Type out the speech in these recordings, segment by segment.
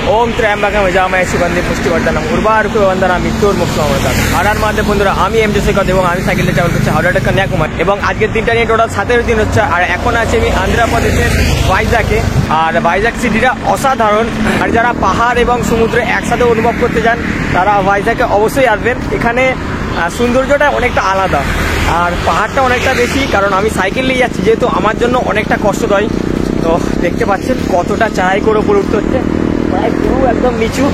ओम त्र्यंबकं यजामहे सुगन्धिं पुष्टिवर्धनम् उर्वारुकमिव बन्धनानां मृत्योर्मुक्षीयमामृतात्। हर महादेव बंधुरा আমি এমজে সৈকত এবং আমি সাইকেলে ট্রাভেল করছি হাওড়া টু কন্যাকুমারী এবং আজকের দিনটা নিয়ে টোটাল 17 দিন হচ্ছে। আর এখন আছি আমি আন্ধ্রপ্রদেশের ভাইজাকে। আর ভাইজাগ সিটিটা অসাধারণ, আর যারা পাহাড় এবং সমুদ্র একসাথে অনুভব করতে যান তারা ভাইজাকে অবশ্যই আসবেন। এখানে সৌন্দর্যটা অনেকটা আলাদা আর পাহাড়টা অনেকটা বেশি, কারণ আমি সাইকেল নিয়ে যাচ্ছি যেহেতু আমার জন্য অনেকটা কষ্টদায়ী। তো দেখতে পাচ্ছেন কতটা চড়াই করে উপরে উঠতে হচ্ছে, প্রায় পুরো একদম নিচু।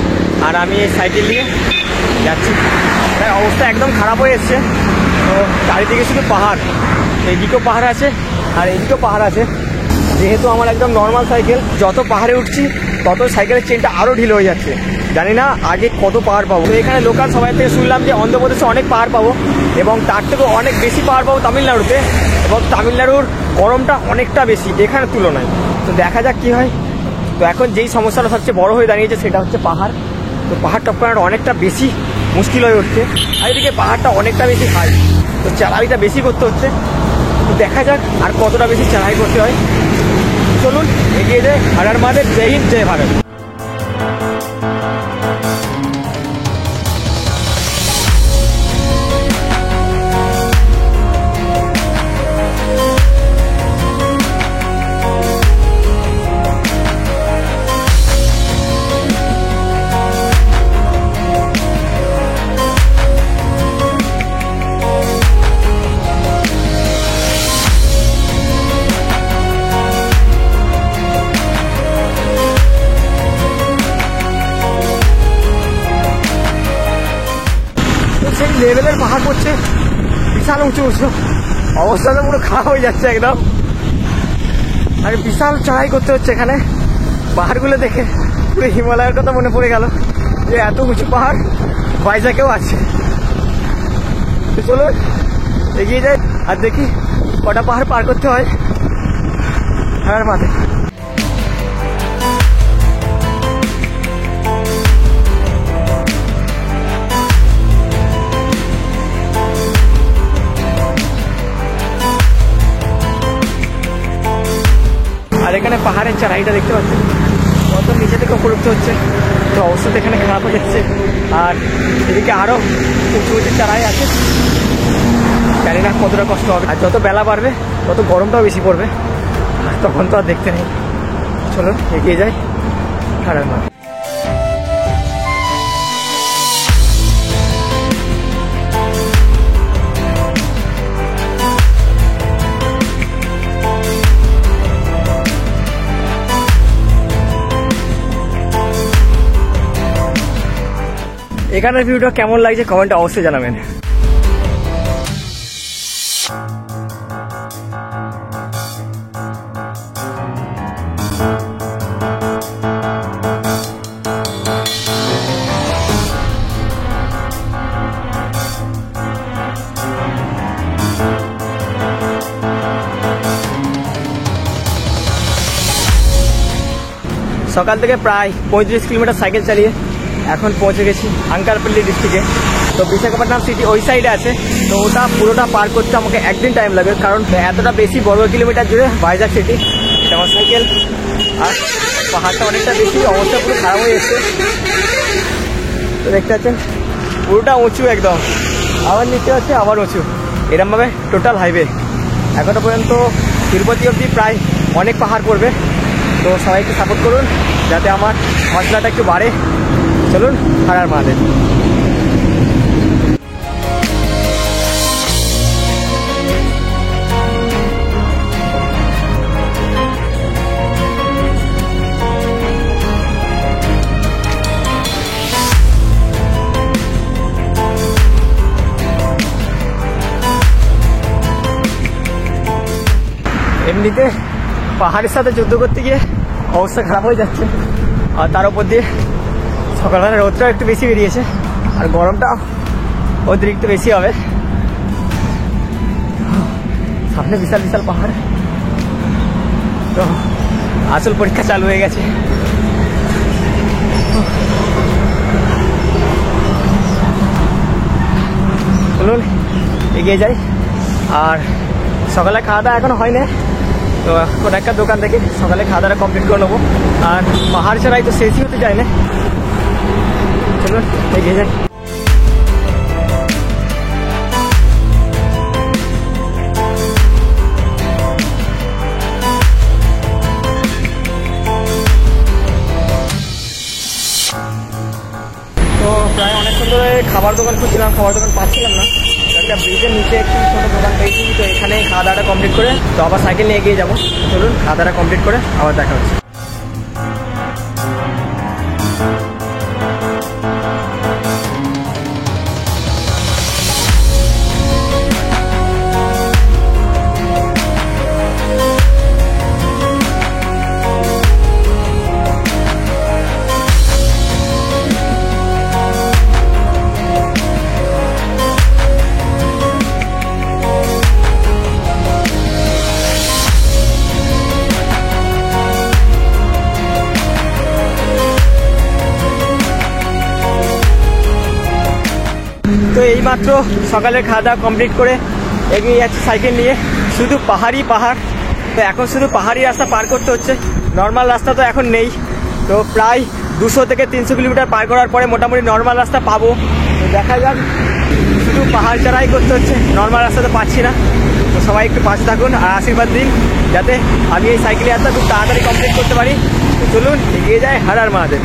আর আমি এই সাইকেল নিয়ে যাচ্ছি, প্রায় অবস্থা একদম খারাপ হয়ে এসছে। তো চারিদিকে শুধু পাহাড়, এইদিকেও পাহাড় আছে আর এইদিকেও পাহাড় আছে। যেহেতু আমার একদম নর্মাল সাইকেল, যত পাহাড়ে উঠছি তত সাইকেলের চেনটা আরও ঢিল হয়ে যাচ্ছে। জানি না আগে কত পাহাড় পাবো। তো এখানে লোকাল সবাই থেকে শুনলাম যে অন্ধ্রপ্রদেশে অনেক পাহাড় পাবো এবং তার থেকেও অনেক বেশি পাহাড় পাবো তামিলনাড়ুতে, এবং তামিলনাড়ুর গরমটা অনেকটা বেশি এখানে তুলনায়। তো দেখা যাক কী হয়। তো এখন যেই সমস্যাটা সবচেয়ে বড় হয়ে দাঁড়িয়েছে সেটা হচ্ছে পাহাড়। তো পাহাড় টপ করাটা অনেকটা বেশি মুশকিল হয়ে উঠছে, আর এদিকে পাহাড়টা অনেকটা বেশি হাই, তো চড়াইটা বেশি করতে হচ্ছে। তো দেখা যাক আর কতটা বেশি চড়াই করতে হয়। চলুন এগিয়ে যায়। হর হর মহাদেব, জয় হিন্দ, জয় ভারত। সেই লেভেলের পাহাড় পড়ছে, বিশাল উঁচু উঁচু, অবস্থাটা পুরো খারাপ হয়ে যাচ্ছে একদম। আর বিশাল চড়াই করতে হচ্ছে এখানে। পাহাড়গুলো দেখে পুরো হিমালয়ের কথা মনে পড়ে গেল যে এত উঁচু পাহাড় ভাইজাকেও আছে। তো চলো এগিয়ে যাই আর দেখি কটা পাহাড় পার করতে হয়। হ্যাঁ মাঠে আর এখানে পাহাড়ের চড়াইটা দেখতে পাচ্ছেন কত নিচে থেকে উপরে উঠতে হচ্ছে। তো অবস্থা এখানে খারাপ হয়ে যাচ্ছে, আর এদিকে আরও উঁচু উঁচু চড়াই আছে। জানি না কতটা কষ্ট হবে, আর যত বেলা বাড়বে তত গরমটাও বেশি পড়বে, আর তখন তো আর দেখতে নেই। চলো এগিয়ে যাই। খারাপ নয়। এখানের ভিউটা কেমন লাগছে কমেন্টে অবশ্যই জানাবেন। সকাল থেকে প্রায় 35 কিলোমিটার সাইকেল চালিয়ে এখন পৌঁছে গেছি আঙ্কারপল্লি ডিস্ট্রিক্টে। তো বিশাখাপট্টনম সিটি ওই সাইডে আছে, তো ওটা পুরোটা পার করতে আমাকে একদিন টাইম লাগবে, কারণ এতটা বেশি বর্গ কিলোমিটার জুড়ে ভাইজাগ সিটি। এটা আমার সাইকেল, আর পাহাড়টা অনেকটা বেশি, অবস্থা পুরো খারাপ হয়ে এসছে। তো দেখতে পাচ্ছেন পুরোটা উঁচু একদম, আবার নিচে আছে আবার উঁচু, এরমভাবে টোটাল হাইওয়ে। এখনো পর্যন্ত তিরুপতি অবধি প্রায় অনেক পাহাড় পড়বে। তো সবাইকে সাপোর্ট করুন যাতে আমার হসলাটা একটু বাড়ে। চলুন হর হর মহাদেব। এমনিতে পাহাড়ের সাথে যুদ্ধ করতে গিয়ে অবস্থা খারাপ হয়ে যাচ্ছে, আর তার উপর দিয়ে সকালবেলা রোদটা একটু বেশি বেরিয়েছে আর গরমটা অতিরিক্ত বেশি হবে। সামনে বিশাল বিশাল পাহাড়। তো আসল পরীক্ষা চালু হয়ে গেছে। চলুন এগিয়ে যাই। আর সকালে খাওয়া দাওয়া এখনো হয় না, তো এখন একটা দোকান থেকে সকালে খাওয়া দাওয়া কমপ্লিট করে নেবো। আর পাহাড় ছাড়াই তো শেষই হতে যায় না, চলুন এগিয়ে যাই। তো প্রায় অনেকক্ষণ ধরে খাবার দোকান খুঁজছিলাম, খাবার দোকান পাচ্ছিলাম না। একটা ব্রিজের নিচে একটি ছোটো দোকান পেয়েছি, তো এখানে খাওয়া দাওয়াটা কমপ্লিট করে তো আবার সাইকেল নিয়ে এগিয়ে যাবো। চলুন খাওয়া দাওয়াটা কমপ্লিট করে আবার দেখা হচ্ছে। তো এইমাত্র সকালের খাওয়া দাওয়া কমপ্লিট করে এগিয়ে যাচ্ছি সাইকেল নিয়ে, শুধু পাহাড়ই পাহাড়। তো এখন শুধু পাহাড়ি রাস্তা পার করতে হচ্ছে, নর্মাল রাস্তা তো এখন নেই। তো প্রায় 200 থেকে 300 কিলোমিটার পার করার পরে মোটামুটি নর্মাল রাস্তা পাবো। তো দেখা যাক, শুধু পাহাড় চড়াই করতে হচ্ছে, নর্মাল রাস্তা তো পাচ্ছি না। তো সবাই একটু পাশে থাকুন আর আশীর্বাদ দিন যাতে আমি এই সাইকেল যাত্রা খুব তাড়াতাড়ি কমপ্লিট করতে পারি। তো চলুন এগিয়ে যায়। হর হর মহাদেব।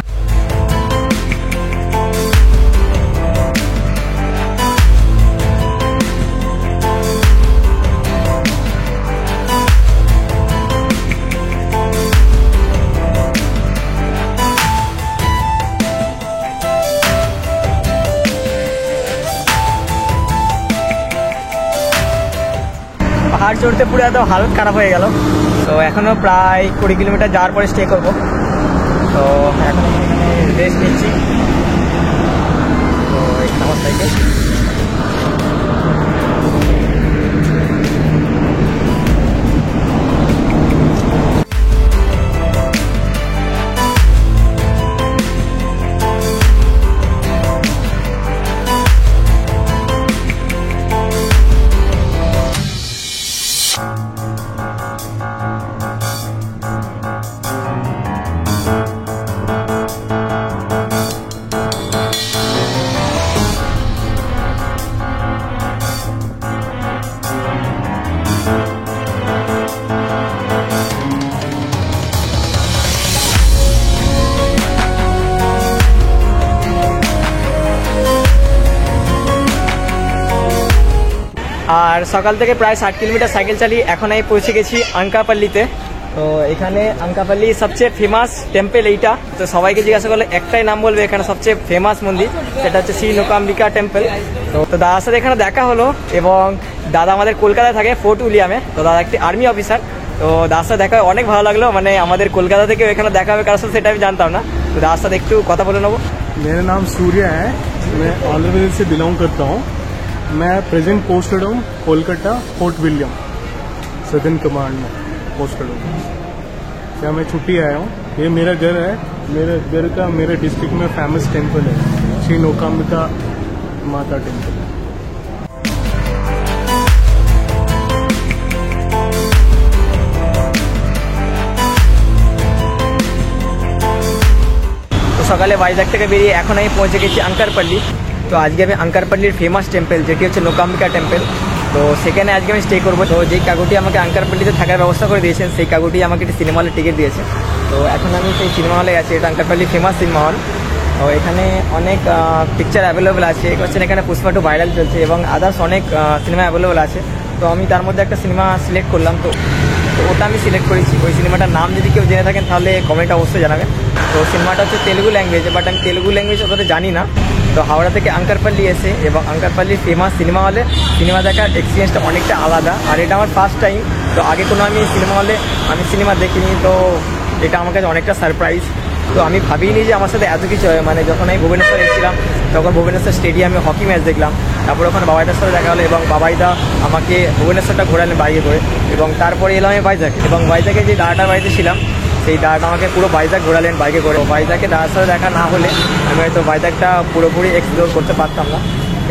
পাহাড় চড়তে পুরো একদম হালত খারাপ হয়ে গেল। তো এখনও প্রায় 20 কিলোমিটার যাওয়ার পরে স্টে করবো। তো এখন এখানে রেস্ট নিচ্ছি। তো এখানে আমার সাইকেল। আর সকাল থেকে প্রায় 60 কিলোমিটার সাইকেল চালিয়ে এখন আমি পৌঁছে গেছি আঙ্কাপাল্লিতে। তো এখানে আঙ্কাপাল্লি সবচেয়ে ফেমাস টেম্পল এইটা। তো সবাইকে জিজ্ঞাসা করলে একটাই নাম বলবে এখানে সবচেয়ে ফেমাস মন্দির, সেটা হচ্ছে শ্রী নৌকাম্বিকা টেম্পল। তো দাদার সাথে এখানে দেখা হলো এবং দাদা আমাদের কলকাতায় থাকে, ফোর্ট উইলিয়ামে। তো দাদা একটি আর্মি অফিসার। তো দাদার সাথে দেখা অনেক ভালো লাগলো, মানে আমাদের কলকাতা থেকেও এখানে দেখা হবে কারোর সাথে সেটা আমি জানতাম না। তো দাদার সাথে একটু কথা বলে নেবো। मेरा नाम सूर्य है, मैं आंध्र प्रदेश से बिलोंग करता हूँ। मैं प्रेजेंट पोस्टेड हूँ Kolkata fort William southern command में पोस्टेड हूँ। क्या मैं छुट्टी आया हूँ। ये मेरा घर है, मेरे घर का मेरे डिस्ट्रिक्ट में फेमस टेम्पल है श्री नौकाम्बिका माता टेम्पल। সকালে ভাইজাগ থেকে বেরিয়ে এখন আমি পৌঁছে গেছি আঙ্কারপাল্লি। তো আজকে আমি আঙ্কারপাল্লির ফেমাস টেম্পল যেটি হচ্ছে নৌকাম্বিকা টেম্পল, তো সেখানে আজকে আমি স্টে করবো। তো যেই কাকুটি আমাকে আঙ্কারপাল্লিতে থাকার ব্যবস্থা করে দিয়েছেন সেই কাকুটি আমাকে একটি সিনেমা হলের টিকিট দিয়েছে। তো এখন আমি সেই সিনেমা হলে আছি, এটা আঙ্কারপাল্লির ফেমাস সিনেমা হল। তো এখানে অনেক পিকচার অ্যাভেলেবেল আছে, এখানে পুষ্পা 2 ভাইরাল চলছে এবং আদার্স অনেক সিনেমা অ্যাভেলেবেল আছে। তো আমি তার মধ্যে একটা সিনেমা সিলেক্ট করলাম। তো ওটা আমি সিলেক্ট করেছি। ওই সিনেমাটার নাম যদি কেউ জেনে থাকেন তাহলে কমেন্টে অবশ্যই জানাবেন। তো সিনেমাটা হচ্ছে তেলুগু ল্যাঙ্গুয়েজে, বাট আমি তেলুগু ল্যাঙ্গুয়েজ অতটা জানি না। তো হাওড়া থেকে আঙ্কারপাল্লি এসে এবং আঙ্কারপাল্লির ফেমাস সিনেমা হলে সিনেমা দেখার এক্সপিরিয়েন্সটা অনেকটা আলাদা। আর এটা আমার ফার্স্ট টাইম। তো আগে কোনো আমি সিনেমা হলে সিনেমা দেখিনি, তো এটা আমার কাছে অনেকটা সারপ্রাইজ। তো আমি ভাবিনি যে আমার সাথে এত কিছু হয়। মানে যখন আমি ভুবনেশ্বর এসেছিলাম তখন ভুবনেশ্বর স্টেডিয়ামে হকি ম্যাচ দেখলাম, তারপর ওখানে বাবাইদার সাথে দেখা হলো এবং বাবাইদা আমাকে ভুবনেশ্বরটা ঘোরালেন বাইকে করে। এবং তারপরে এলাম আমি ভাইজাগ, এবং ভাইজাগে যে দাদাটার বাড়িতে ছিলাম সেই দাদাটা আমাকে পুরো ভাইজাগ ঘোরালেন বাইকে করে। ভাইজাগে দাদার সাথে দেখা না হলে আমি হয়তো ভাইজাগটা পুরোপুরি এক্সপ্লোর করতে পারতাম না।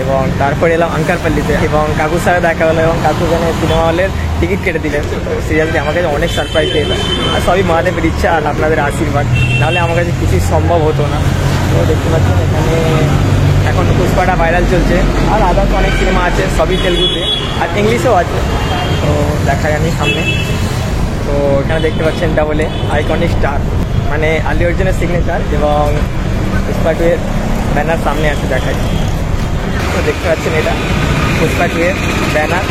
এবং তারপরে এলাম আঙ্কারপল্লিতে এবং কাকুর সাথে দেখা হলো এবং কাকু যেন সিনেমা হলের টিকিট কেটে দিলেন। সিরিয়াসলি আমার কাছে অনেক সারপ্রাইজ পেয়েছে আর সবই মহাদেবের ইচ্ছা আর আপনাদের আশীর্বাদ, নাহলে আমার কাছে কিছুই সম্ভব হতো না। তো দেখতে পাচ্ছেন এখানে এখন পুষ্পাটা ভাইরাল চলছে আর আদার্স অনেক সিনেমা আছে, সবই তেলুগুতে আর ইংলিশেও আছে। তো দেখাই আমি সামনে। তো এখানে দেখতে পাচ্ছেন ডাবলে আইকনিক স্টার মানে আল্লু অর্জুনের সিগনেচার এবং পুষ্পা 2 এর ব্যানার সামনে আছে, দেখাই। তো দেখতে পাচ্ছেন এটা পুষ্পা 2 এর ব্যানার।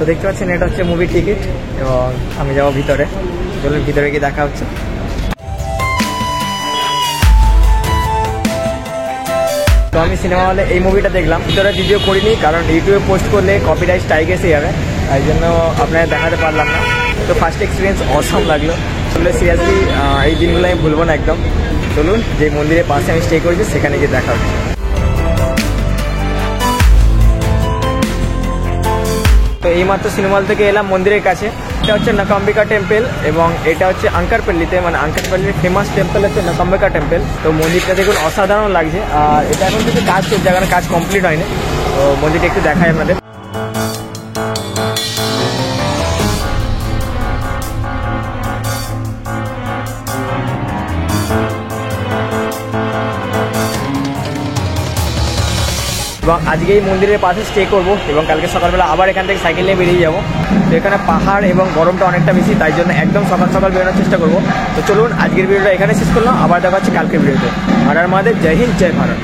তো দেখতে পাচ্ছেন এটা হচ্ছে মুভি টিকিট এবং আমি যাবো ভিতরে, চলুন ভিতরে গিয়ে দেখা হচ্ছে। তো আমি সিনেমা হলে এই মুভিটা দেখলাম, ভিতরে ভিডিও করিনি কারণ ইউটিউবে পোস্ট করলে কপিরাইট স্ট্রাইক এসে যাবে, তাই জন্য আপনাদের দেখাতে পারলাম না। তো ফার্স্ট এক্সপিরিয়েন্স অসাম লাগলো, আসলে সিরিয়াসলি এই দিনগুলো আমি ভুলবো না একদম। চলুন যে মন্দিরের পাশে আমি স্টে করেছি সেখানে গিয়ে দেখা হচ্ছে। তো এইমাত্র সিনেমা হল থেকে এলাম মন্দিরের কাছে, এটা হচ্ছে নকাম্বিকা টেম্পল এবং এটা হচ্ছে আঙ্কারপল্লিতে, মানে আঙ্কারপল্লির ফেমাস টেম্পল হচ্ছে নকাম্বিকা টেম্পল। তো মন্দিরটা দেখুন অসাধারণ লাগছে আর এটা এখন কিছু কাজ চলছে, এখন কাজ কমপ্লিট হয়নি। তো মন্দিরটা একটু দেখাই আপনাদের। এবং আজকে এই মন্দিরের পাশে স্টে করবো এবং কালকে সকালবেলা আবার এখান থেকে সাইকেল নিয়ে বেরিয়ে যাবো। তো এখানে পাহাড় এবং গরমটা অনেকটা বেশি, তাই জন্য একদম সকাল সকাল বেরোনোর চেষ্টা করবো। তো চলুন আজকের ভিডিওটা এখানে শেষ করলাম, আবার দেখা হচ্ছে কালকের ভিডিওতে। আর আমাদের জয় হিন্দ, জয় ভারত।